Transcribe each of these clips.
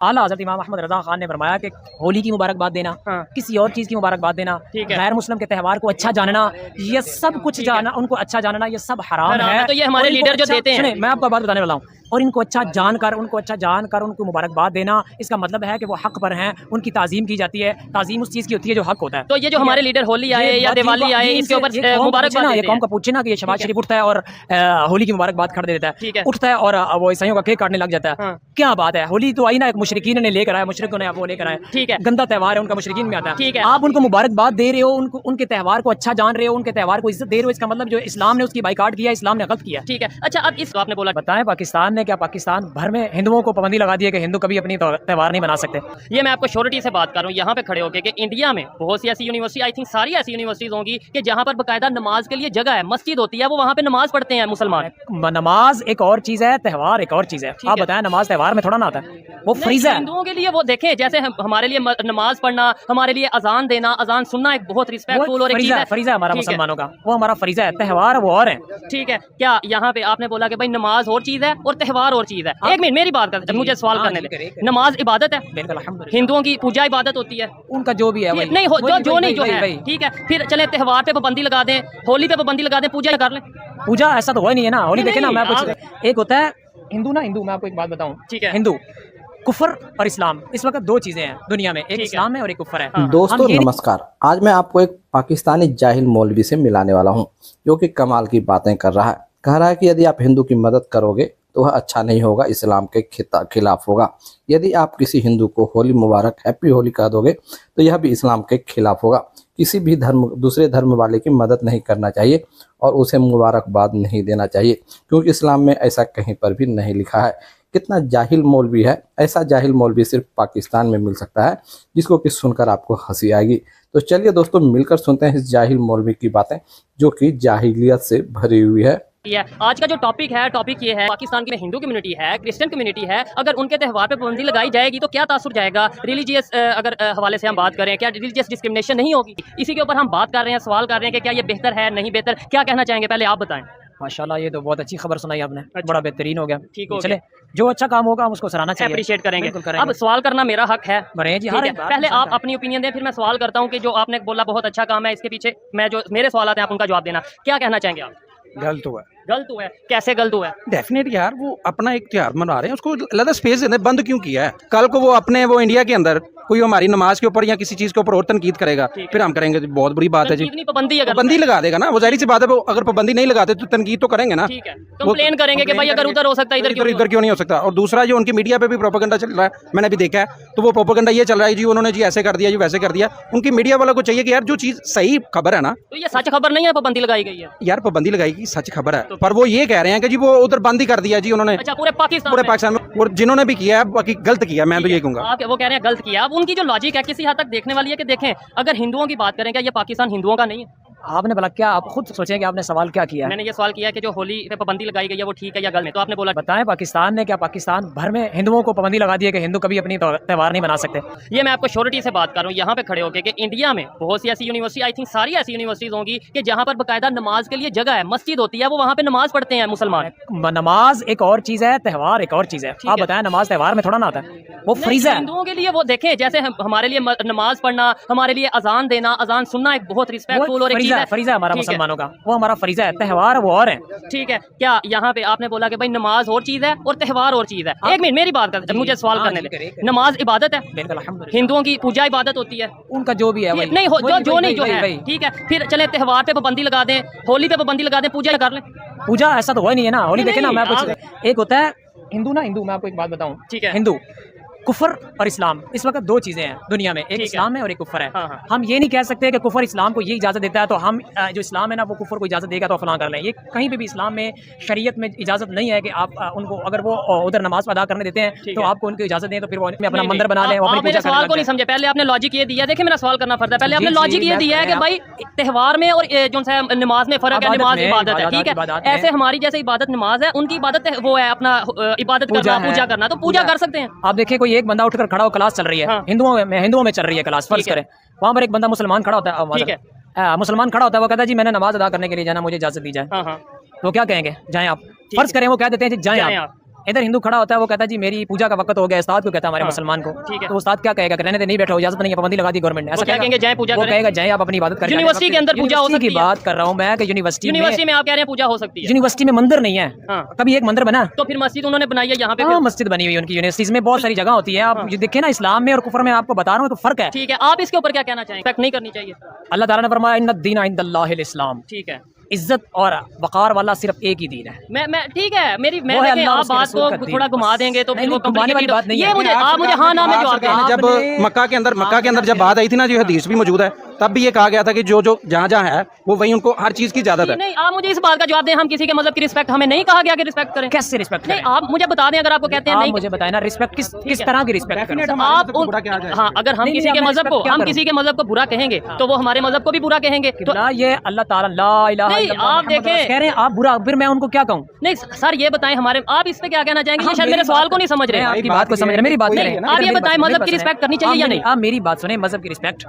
आला हज़रत इमाम अहमद रज़ा खान ने फरमाया कि होली की मुबारकबाद देना, किसी और चीज़ की मुबारकबाद देना, गैर मुस्लिम के त्यौहार को अच्छा जानना, ये सब कुछ जानना, उनको अच्छा जानना, ये सब हराम है। तो ये हमारे लीडर जो देते हैं, मैं आपको बात बताने वाला हूँ, और इनको अच्छा जानकर उनको मुबारकबाद देना, इसका मतलब है कि वो हक पर हैं, उनकी ताज़ीम की जाती है। ताज़ीम उस चीज़ की होती है जो हक होता है। तो ये जो हमारे लीडर होली आए या दिवाली आए, इसके ऊपर मुबारकबाद ये कौम का पूछे ना कि ये शहबाज शरीफ उठता है और होली की मुबारकबाद खड़ देता है, उठता है और वो ईसाइयों का केक काटने लग जाता है। क्या बात है, होली तो आई ना, एक मुशरिकीन ने लेकर आया, मुशरिकों ने वो लेकर आया, ठीक है, गंदा त्यौहार है उनका, मुशरिकीन में आता है। आप उनको मुबारकबाद दे रहे हो, उनके त्यौहार को अच्छा जान रहे हो, उनके त्यौहार को इज्जत दे रहे हो, इसका मतलब जो इस्लाम ने उसकी बाइकाट किया, इस्लाम ने गलत किया। ठीक है, अच्छा अब इस आपने बोला, बताएं पाकिस्तान ने क्या, पाकिस्तान भर में हिंदुओं को पाबंदी लगा दी है कि हिंदू कभी अपनी त्यौहार नहीं मना सकते। ये मैं आपको श्योरिटी से बात कर रहा हूँ यहाँ पे खड़े होकर कि इंडिया में बहुत सी ऐसी यूनिवर्सिटी, आई थिंक सारी ऐसी यूनिवर्सिटीज होंगी कि जहाँ पर बाकायदा नमाज के लिए जगह है, मस्जिद होती है, वो वहाँ पे नमाज पढ़ते हैं मुसलमान। नमाज एक और चीज है, त्यौहार एक और चीज है। आप बताएं, नमाज त्यौहार में थोड़ा ना आता है, वो फरीज़ा है हिंदुओं के लिए। वो देखें, जैसे हमारे लिए नमाज पढ़ना, हमारे लिए अजान देना, अजान सुनना एक बहुत रिस्पेक्टफुल और फरीज़ा हमारा मुसलमानों का, वो हमारा फरीज़ा है। त्यौहार वो और है। ठीक है, क्या यहाँ पे आपने बोला कि भाई नमाज और चीज है और त्यौहार और चीज है। एक मिनट मेरी बात कर, मुझे सवाल करने दे। नमाज इबादत है, हिंदुओं की पूजा इबादत होती है, उनका जो भी है नहीं हो जो नहीं जो है, ठीक है। फिर चले त्यौहार पे पाबंदी लगा दें, होली पे पाबंदी लगा दें, पूजा कर लें। पूजा ऐसा तो हुआ नहीं है ना। होली देखे ना, मैं कुछ एक होता है हिंदू ना, हिंदू मैं आपको एक बात बताऊं, ठीक है, हिंदू कुफर और इस्लाम, इस वक्त दो चीजें हैं दुनिया में, एक इस्लाम है और एक कुफर है। दोस्तों नमस्कार, आज मैं आपको एक पाकिस्तानी जाहिल मौलवी से मिलाने वाला हूं, जो कि कमाल की बातें कर रहा है। कह रहा है कि यदि आप हिंदू की मदद करोगे तो वह अच्छा नहीं होगा, इस्लाम के खिलाफ होगा। यदि आप किसी हिंदू को होली मुबारक, हैप्पी होली कह दोगे तो यह भी इस्लाम के खिलाफ होगा। किसी भी दूसरे धर्म वाले की मदद नहीं करना चाहिए और उसे मुबारकबाद नहीं देना चाहिए, क्योंकि इस्लाम में ऐसा कहीं पर भी नहीं लिखा है। कितना जाहिल मौलवी है। ऐसा जाहिल मौलवी सिर्फ पाकिस्तान में मिल सकता है, जिसको कि सुनकर आपको हंसी आएगी। तो चलिए दोस्तों, मिलकर सुनते हैं इस जाहिल मौलवी की बातें, जो कि जाहिलियत से भरी हुई है। आज का जो टॉपिक ये है, पाकिस्तान की हिंदू कम्युनिटी है, क्रिश्चियन कम्युनिटी है, अगर उनके त्यौहार पे पाबंदी लगाई जाएगी तो क्या तासुर जाएगा। रिलीजियस अगर हवाले से हम बात करें, क्या रिलीजियस डिस्क्रिमिनेशन नहीं होगी? इसी के ऊपर हम बात कर रहे हैं, सवाल कर रहे हैं कि क्या ये बेहतर है, नहीं बेहतर, क्या कहना चाहेंगे, पहले आप बताएं। माशाल्लाह, ये तो बहुत अच्छी खबर सुनाई आपने। अच्छा। बड़ा बेहतरीन हो गया। ठीक हो चले, जो अच्छा काम होगा हम उसको सराहना चाहिए, अप्रिशिएट करेंगे। अब सवाल करना मेरा हक है। पहले आप अपनी ओपिनियन दें, फिर मैं सवाल करता हूँ कि जो आपने बोला बहुत अच्छा काम है, इसके पीछे मैं जो मेरे सवाल आते हैं आप उनका जवाब देना। क्या कहना चाहेंगे आप? गलत हुआ, गलत हुआ है। कैसे गलत हुआ है? डेफिनेट यार, वो अपना एक त्योहार मना रहे हैं, उसको अलग स्पेस देने बंद क्यों किया है? कल को वो अपने वो इंडिया के अंदर कोई हमारी नमाज के ऊपर या किसी चीज के ऊपर और तनकीद करेगा, फिर हम करेंगे बहुत बुरी बात है जी। पाबंदी लगा देगा ना, वो जाहिर सी बात है, वो अगर पाबंदी नहीं लगाते तो तनकीद तो करेंगे ना, कंप्लेन करेंगे कि भाई अगर उधर हो सकता है इधर क्यों नहीं हो सकता। और दूसरा, जो उनकी मीडिया पे भी प्रोपेगेंडा चल रहा है, मैंने भी देखा है, तो वो प्रोपेगेंडा ये चल रहा है जी, उन्होंने जी ऐसे कर दिया, जी वैसे कर दिया। उनकी मीडिया वाला को चाहिए कि यार जो चीज सही खबर है ना, तो ये सच खबर नहीं है, पाबंदी लगाई गई है यार, पाबंदी लगाई गई सच खबर है, पर वो ये कह रहे हैं कि जी वो उधर बंद ही कर दिया जी उन्होंने। अच्छा, पूरे पाकिस्तान में, और जिन्होंने भी किया है बाकी गलत किया, मैं तो ये कहूँगा। वो कह रहे हैं गलत किया। अब उनकी जो लॉजिक है किसी हद तक देखने वाली है कि देखें, अगर हिंदुओं की बात करें, क्या ये पाकिस्तान हिंदुओं का नहीं है? आपने बोला, क्या आप खुद सोचें कि आपने सवाल क्या किया? मैंने ये सवाल किया कि जो होली पे पाबंदी लगाई गई है वो ठीक है या गलत है, तो आपने बोला। बताएं, पाकिस्तान ने क्या, पाकिस्तान भर में हिंदुओं को पाबंदी लगा दी है कि हिंदू कभी अपनी त्यौहार नहीं मना सकते। ये मैं आपको श्योरिटी से बात कर रहा हूँ यहाँ पे खड़े होकर कि इंडिया में बहुत सी ऐसी यूनिवर्सिटी, आई थिंक सारी ऐसी यूनिवर्सिटीज होंगी कि जहाँ पर बाकायदा नमाज के लिए जगह है, मस्जिद होती है, वो वहाँ पे नमाज पढ़ते हैं मुसलमान। नमाज एक और चीज है, त्यौहार एक और चीज है। आप बताएं, नमाज त्यौहार में थोड़ा ना आता है, वो फरीज़ा है हिंदुओं के लिए। वो देखें, जैसे हमारे लिए नमाज पढ़ना, हमारे लिए अजान देना, अजान सुनना एक बहुत रिस्पेक्टफुल और फरीज़ा हमारा मुसलमानों का, वो हमारा फरीज़ा है। त्यौहार वो और है। ठीक है, क्या यहाँ पे आपने बोला कि भाई नमाज और चीज है और त्यौहार और चीज है। एक मिनट मेरी बात कर, मुझे सवाल करने दे। नमाज इबादत है, हिंदुओं की पूजा इबादत होती है, उनका जो भी है नहीं हो जो नहीं जो है, ठीक है। फिर चले त्यौहार पे पाबंदी लगा दें, होली पे पाबंदी लगा दें, पूजा कर लें। पूजा ऐसा तो हुआ नहीं है ना। होली देखे ना, मैं कुछ एक होता है हिंदू ना, हिंदू मैं आपको एक बात बताऊं, ठीक है, हिंदू कुफर और इस्लाम, इस वक्त दो चीजें हैं दुनिया में, एक इस्लाम है और एक कुफर है। हाँ। हम ये नहीं कह सकते कि कुफर इस्लाम को ये इजाजत देता है तो हम जो इस्लाम है ना वो कुफर को इजाजत देगा तो फलां कर लें। ये कहीं पे भी इस्लाम में, शरीयत में इजाजत नहीं है कि आप उनको, अगर वो उधर नमाज अदा करने देते हैं तो आपको उनको इजाजत दें, तो फिर वो अपना मंदिर बना लें, अपनी पूजा सवाल को नहीं समझे। पहले आपने लॉजिक ये दिया, देखिए मेरा सवाल करना फर्ज है, पहले आपने लॉजिक ये दिया है कि भाई त्यौहार में और जो नमाज में फर्क है, नमाज इबादत है, ठीक है। ऐसे हमारी जैसे इबादत नमाज है, उनकी इबादत वो है अपना इबादत करना, पूजा करना, तो पूजा कर सकते हैं। आप देखिए, कोई एक बंदा उठकर खड़ा, क्लास चल रही है, हिंदुओं में चल रही है क्लास, फर्ज करें, वहाँ पर एक बंदा मुसलमान खड़ा होता है, मुसलमान खड़ा होता है, वो कहता है जी मैंने नमाज अदा करने के लिए जाना, मुझे इजाजत दी जाए। तो क्या कहेंगे? जाएं आप। फर्ज करें वो कह देते हैं जी जाएं आप, इधर हिंदू खड़ा होता है, वो कहता है जी मेरी पूजा का वक्त हो गया, उस्ताद को कहता है हमारे मुसलमान को, ठीक है। तो उस्ताद क्या कहेगा, रहने दे, नहीं बैठो, इजाजत नहीं है, पाबंदी लगा दी गवर्नमेंट ने, ऐसा क्या कहेंगे, जय पूजा वो करें? कहेगा जय आप अपनी इबादत करें। यूनिवर्सिटी के अंदर पूजा हो सकती की है? बात कर रहा हूँ मैं कि यूनिवर्सिटी में आप कह रहे हैं पूजा हो सकती है, यूनिवर्सिटी में मंदिर नहीं है, हाँ। कभी एक मंदिर बना, तो फिर मस्जिद उन्होंने बनाई है यहाँ पे? हाँ, मस्जिद बनी हुई है उनकी यूनिवर्सिटीज में, बहुत सारी जगह होती है। आप ये देखें ना, इस्लाम में और कुफर में आपको बता रहा हूँ तो फर्क है। ठीक है, आप इसके ऊपर क्या कहना चाहेंगे? रिस्पेक्ट नहीं करनी चाहिए? अल्लाह ताला ने फरमाया इन्ना दीन इंदल्लाहिल इस्लाम, ठीक है, इज्जत और वक़ार वाला सिर्फ एक ही दीन है। मैं ठीक है, मैं वो है देखें, अल्लाह आप उसके बात रसूल का को दीन। थोड़ा घुमा देंगे तो नहीं, फिर वो नहीं, घुमाने वाली complicated- बात नहीं ये है। मुझे आप मुझे हाँ ना में जवाब दें। जब मक्का के अंदर जब बात आई थी ना, जो हदीस भी मौजूद है, तब भी ये कहा गया था कि जो जहाँ है वो वहीं उनको हर चीज़ की इजाज़त है। नहीं, आप मुझे इस बात का जवाब दें, हम किसी के मजहब की रिस्पेक्ट, हमें नहीं कहा गया कि रिस्पेक्ट करें। कैसे रिस्पेक्ट नहीं, आप मुझे बता दें, अगर आपको कहते हैं आप नहीं, मुझे बताए ना रिस्पेक्ट किस तरह की रिस्पेक्ट करें। आप हाँ, अगर हम नहीं, किसी नहीं, के मैं मजहब को respect क्या हम करूं? किसी के मजहब को बुरा कहेंगे तो वो हमारे मजहब को भी बुरा कहेंगे। तो ये अल्लाह ताला ला इलाहा नहीं, इल्लल्लाह आप मुहम्मद देखें- कह रहे हैं आप बुरा, फिर मैं उनको क्या कहूँ? नहीं सर, ये बताएं हमारे, आप इस पे क्या कहना चाहेंगे? ये हाँ, शायद मेरी मेरे सवाल बात- को नहीं समझ रहे मैं हैं। आपकी बात को समझ रहे, मेरी बात नहीं, करें। आप ये बताएं, मजहब की रिस्पेक्ट करनी चाहिए या नहीं? आप मेरी बात सुने, मजहब की रिस्पेक्ट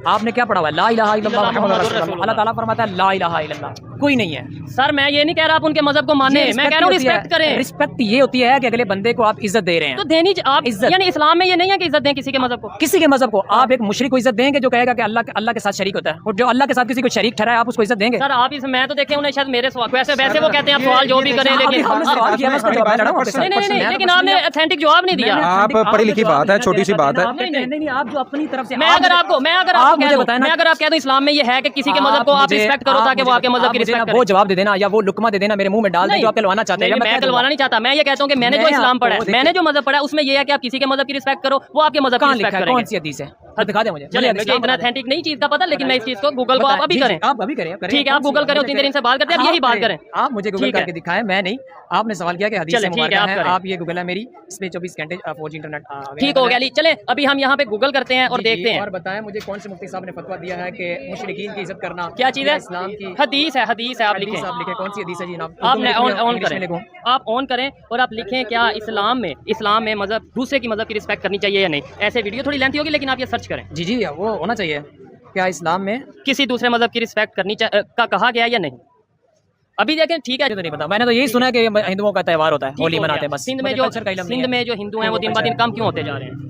आपने क्या पढ़ा हुआ है? ला इलाहा इल्लल्लाह मुहम्मद रसूलुल्लाह। अल्लाह ताला फरमाता है ला इलाहा इल्लल्लाह, कोई नहीं है। सर मैं ये नहीं कह रहा आप उनके मजहब को माने, मैं कह रहा हूँ रिस्पेक्ट करें। रिस्पेक्ट ये होती है कि अगले बंदे को आप इज्जत दे रहे हैं, तो देनी आप इज्जत। यानी इस्लाम में ये नहीं है कि इज्जत दें किसी के मजहब को? किसी के मजहब को। आप एक मुशरिक को इज्जत देंगे जो कहेगा कि अल्लाह के साथ शरीक होता है, और जो अल्लाह के साथ किसी को शरीक ठहराए आप उसको इज्जत देंगे? सर आप इस मैं तो देखे उन्हें शायद मेरे सवाल वैसे वो कहते हैं आप सवाल जो भी करें, लेकिन हमने सवाल किया, मैं उसका जवाब दे रहा हूं आपके साथ। नहीं, लेकिन आपने ऑथेंटिक जवाब नहीं दिया। आप पढ़ी लिखी बात है, छोटी सी बात है। नहीं, आप जो अपनी तरफ से मैं अगर आपको मुझे बताएं ना, अगर आप कह दो इस्लाम में ये है कि किसी के मजहब को आप रिस्पेक्ट करो ताकि वो आपके मजहब की रिस्पेक्ट करे। वो जवाब दे देना या वो लुकमा दे देना, मेरे मुंह में डाल दें जो आप कहलवाना चाहते हैं। मैं कहलवाना नहीं चाहता, मैं ये कहता हूँ कि मैंने जो इस्लाम पढ़ा है, मैंने जो मजहब पढ़ा है, उसमें ये है कि आप किसी के मजहब की रिस्पेक्ट करो, वो आपके मजहब की रिस्पेक्ट करेंगे। कौन सी हदीस है? दिखा दे मुझे। चलिए, मुझे इतना ऑथेंटिक नहीं चीज का पता, लेकिन मैं इस चीज को गूगल को आप अभी करें। आप अभी करें, ठीक है, आप गूगल करें, 3 दिन से बात करते हैं, अब यही बात करें। आप मुझे गूगल करके दिखाएं, मैं नहीं। आपने सवाल किया कि हदीस से मुबारक है, आप ये गूगल है मेरी, इस पे 24 घंटे 4G इंटरनेट ठीक हो गया। चले अभी हम यहाँ पे गूगल करते हैं और देखते हैं। और बताएं मुझे कौन से मुफ्ती साहब ने फतवा दिया है कि मुशरिकीन की इज्जत करना क्या चीज़ है? इस्लाम की हदीस है, आप लिखें। आप लिखें कौन सी हदीस है जी जनाब? आप ऑन करें, आप ऑन करें और आप लिखें क्या इस्लाम में मजहब दूसरे की मजहब की रिस्पेक्ट करनी चाहिए या नहीं। ऐसे वीडियो थोड़ी लेंथी होगी, लेकिन आप ये सर्च करें। जी वो होना चाहिए। क्या इस्लाम में किसी दूसरे मजहब की रिस्पेक्ट करनी का कहा गया या नहीं? अभी देखें, ठीक है, तो नहीं पता, मैंने तो यही सुना है कि हिंदुओं का त्यौहार होता है, होली मनाते हैं बस। सिंध में जो हिंदू हैं वो दिन ब दिन कम क्यों होते जा रहे हैं?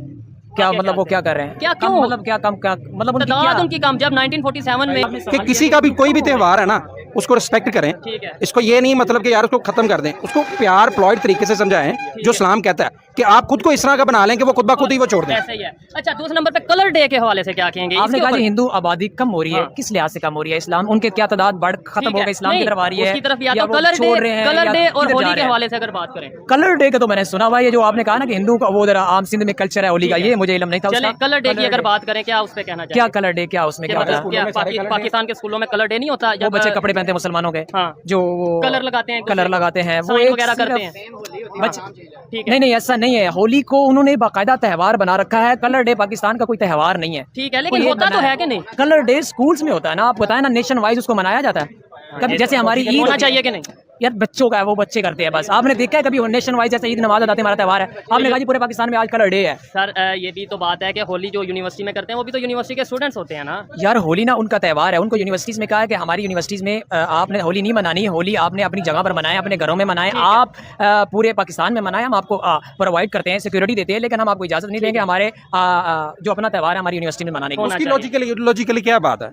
क्या मतलब वो क्या कर रहे हैं? क्या क्यों मतलब क्या कम क्या मतलब उनकी कम? जब 1947 में कि किसी का भी कोई भी त्यौहार है ना, उसको रिस्पेक्ट करें। ठीक है। इसको ये नहीं मतलब कि यार उसको खत्म कर दें, उसको प्यार प्लॉइड तरीके से समझाएं जो इस्लाम कहता है कि आप खुद को इस तरह का बना लें कि वो खुद ब खुद ही वो छोड़ दें। ऐसा ही है। अच्छा, दूसरे नंबर पे कलर डे के हवाले से क्या कहेंगे? आपने कहा हिंदू आबादी कम हो रही है, किस लिहाज से कम हो रही है? इस्लाम उनके क्या तादाद खत्म हो गई, इस्लाम की तरफ आ रही है? उसकी तरफ या तो कलर डे और होली के हवाले से अगर बात करें। कलर डे का तो मैंने सुना हुआ है, जो आपने कहा ना कि हिंदू का वो आम सिंध में कल्चर है होली का, ये मुझे इल्म नहीं था। चले कलर डे की अगर बात करें, क्या उस पे कहना चाहिए? क्या कलर डे, क्या उसमें क्या होता है? पाकिस्तान के स्कूलों में कलर डे नहीं होता? वो बच्चे कपड़े पहनते हैं मुसलमानों के, जो कलर लगाते हैं, वो वगैरह करते हैं बच्चे। नहीं, ऐसा नहीं है। होली को उन्होंने बाकायदा त्यौहार बना रखा है। कलर डे पाकिस्तान का कोई त्यौहार नहीं है। ठीक है, लेकिन होता तो है कि नहीं? कलर डे स्कूल्स में होता है ना, आप बताएं ना, नेशन वाइज उसको मनाया जाता है। कभी जैसे हमारी ईद होना चाहिए कि नहीं? यार बच्चों का है, वो बच्चे करते हैं बस। आपने देखा है कभी नेशन वाइज जैसे ईद नमाज अदा हमारा त्यौहार है, आपने कहा जी पूरे पाकिस्तान में आज कलर डे है? सर ये भी तो बात है कि होली जो यूनिवर्सिटी में करते हैं वो भी तो यूनिवर्सिटी के स्टूडेंट्स होते हैं ना यार। होली ना उनका त्यौहार है, उनको यूनिवर्सिटीज़ में कहा है कि हमारी यूनिवर्सिटीज़ में आपने होली नहीं मनानी, होली आपने अपनी जगह पर मनाएं, अपने घरों में मनाएं, आप पूरे पाकिस्तान में मनाएं, हम आपको प्रोवाइड करते हैं, सिक्योरिटी देते हैं, लेकिन हम आपको इजाज़त नहीं देंगे हमारे जो अपना त्यौहार है हमारी यूनिवर्सिटी में मनाने की। लॉजिकली क्या बात है?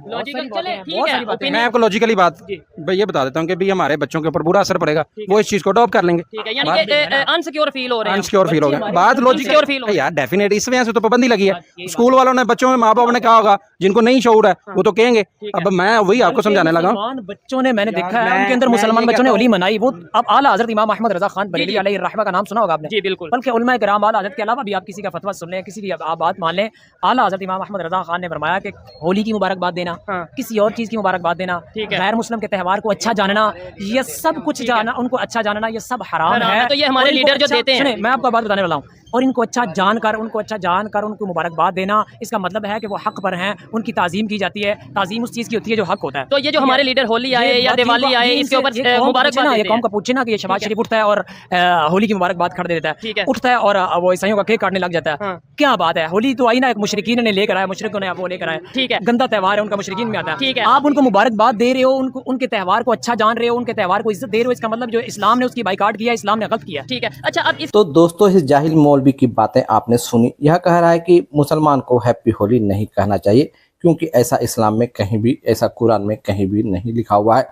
मैं आपको लॉजिकली बात ये बता देता हूँ कि भी हमारे बच्चों के ऊपर बुरा असर पड़ेगा, वो इस चीज को अडॉप्ट कर लेंगे। ठीक है, यानी कि अनसिक्योर फील हो रहे हैं, अनसिक्योर फील हो गया। बात लॉजिकल यार, डेफिनेट इस वजह से तो पाबंदी लगी है। स्कूल वालों ने बच्चों में, माँ बाप ने कहा होगा, जिनको नहीं शऊर है वो तो कहेंगे। अब मैं वही आपको समझाने लगा। बच्चों ने, मैंने देखा है उनके अंदर मुसलमान बच्चों ने होली मनाई। वो अब आला हज़रत इमाम अहमद रज़ा खान बरेलवी अलैहि रहमा का नाम सुना होगा आपने? जी बिल्कुल। बल्कि उलमा किराम आला हज़रत के अलावा भी आप किसी का फतवा सुन लें, किसी भी आप बात मान लें, आला हज़रत इमाम अहमद रज़ा खान ने फरमाया कि होली की मुबारकबाद देना, किसी और चीज़ की मुबारकबाद देना, गैर मुस्लिम के त्यौहार को अच्छा जानना, ये सब कुछ जानना, उनको अच्छा जानना, ये सब हराम है। तो ये हमारे लीडर जो देते हैं, मैं आपको बात बताने वाला हूँ, और इनको अच्छा जानकर उनको मुबारकबाद देना, इसका मतलब है कि वो हक पर हैं, उनकी ताज़ीम की जाती है। ताज़ीम उस चीज़ की होती है जो हक होता है। तो ये जो हमारे लीडर होली आए या दिवाली आए, इसके ऊपर मुबारकबाद ये कौम का पूछे ना कि ये शहबाज शरीफ उठता है और होली की मुबारकबाद खड़ दे देता है, ठीक है, उठता है और वो ईसाइयों का केक काटने लग जाता है। हाँ। क्या बात है? होली तो आई ना, एक मुशरिकीन ने लेकर आया, मुशरिकों ने वो लेकर आए, ठीक है, गंदा त्यौहार है उनका, मुशरिकीन में आता है। ठीक है, आप उनको मुबारकबाद दे रहे हो, उनको उनके त्यौहार को अच्छा जान रहे हो, उनके त्यौहार को इज्जत दे रहे हो, इसका मतलब जो इस्लाम ने उसकी बाइकाट किया, इस्लाम ने गलत किया। ठीक है। अच्छा, अब इस तो दोस्तों इस जाहिल मौलवी की बातें आपने सुनी। यह कह रहा है कि मुसलमान को हैप्पी होली नहीं कहना चाहिए क्योंकि ऐसा इस्लाम में कहीं भी, ऐसा कुरान में कहीं भी नहीं लिखा हुआ है,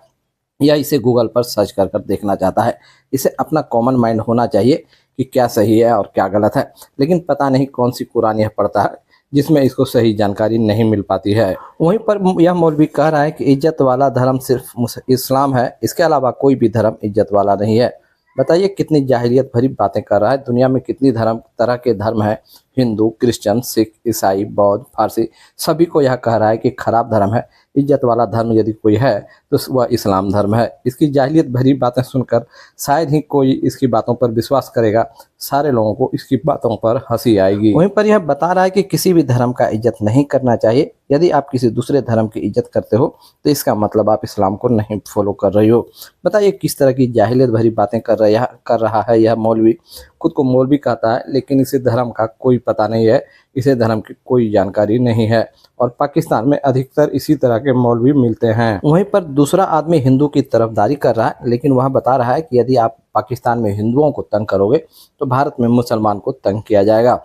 या इसे गूगल पर सर्च कर कर देखना चाहता है। इसे अपना कॉमन माइंड होना चाहिए कि क्या सही है और क्या गलत है, लेकिन पता नहीं कौन सी कुरान यह पढ़ता है जिसमें इसको सही जानकारी नहीं मिल पाती है। वहीं पर यह मौलवी कह रहा है कि इज्जत वाला धर्म सिर्फ इस्लाम है, इसके अलावा कोई भी धर्म इज्जत वाला नहीं है। बताइए कितनी जाहिलियत भरी बातें कर रहा है। दुनिया में कितनी तरह के धर्म है, हिंदू, क्रिश्चियन, सिख, ईसाई, बौद्ध, फारसी, सभी को यह कह रहा है कि खराब धर्म है। इज्जत वाला धर्म यदि कोई है तो वह इस्लाम धर्म है। इसकी जाहिलियत भरी बातें सुनकर शायद ही कोई इसकी बातों पर विश्वास करेगा, सारे लोगों को इसकी बातों पर हंसी आएगी। वहीं पर यह बता रहा है कि किसी भी धर्म का इज्जत नहीं करना चाहिए। यदि आप किसी दूसरे धर्म की इज्जत करते हो तो इसका मतलब आप इस्लाम को नहीं फॉलो कर रहे हो। बताइए किस तरह की जाहिलियत भरी बातें कर रहा है यह मौलवी। खुद को मौलवी कहता है लेकिन इसे धर्म का कोई पता नहीं है, इसे धर्म की कोई जानकारी नहीं है, और पाकिस्तान में अधिकतर इसी तरह के मौलवी मिलते हैं। वहीं पर दूसरा आदमी हिंदू की तरफदारी कर रहा है, लेकिन वह बता रहा है कि यदि आप पाकिस्तान में हिंदुओं को तंग करोगे तो भारत में मुसलमान को तंग किया जाएगा।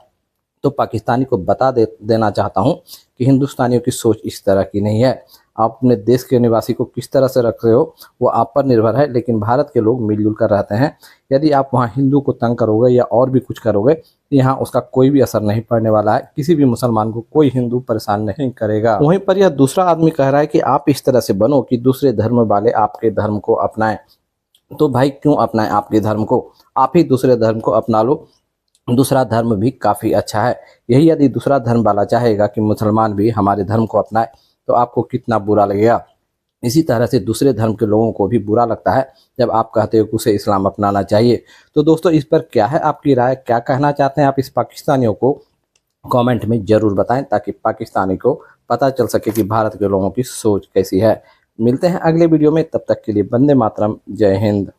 तो पाकिस्तानी को बता देना चाहता हूं कि हिंदुस्तानियों की सोच इस तरह की नहीं है। आप अपने देश के निवासी को किस तरह से रख रहे हो वो आप पर निर्भर है, लेकिन भारत के लोग मिलजुल कर रहते हैं। यदि आप वहाँ हिंदू को तंग करोगे या और भी कुछ करोगे, यहाँ उसका कोई भी असर नहीं पड़ने वाला है। किसी भी मुसलमान को कोई हिंदू परेशान नहीं करेगा। वहीं पर यह दूसरा आदमी कह रहा है कि आप इस तरह से बनो कि दूसरे धर्म वाले आपके धर्म को अपनाएं। तो भाई क्यों अपनाएं आपके धर्म को? आप ही दूसरे धर्म को अपना लो, दूसरा धर्म भी काफ़ी अच्छा है। यही यदि दूसरा धर्म वाला चाहेगा कि मुसलमान भी हमारे धर्म को अपनाए तो आपको कितना बुरा लगेगा। इसी तरह से दूसरे धर्म के लोगों को भी बुरा लगता है जब आप कहते हो कि उसे इस्लाम अपनाना चाहिए। तो दोस्तों इस पर क्या है आपकी राय, क्या कहना चाहते हैं आप इस पाकिस्तानियों को? कमेंट में ज़रूर बताएं ताकि पाकिस्तानी को पता चल सके कि भारत के लोगों की सोच कैसी है। मिलते हैं अगले वीडियो में, तब तक के लिए वंदे मातरम, जय हिंद।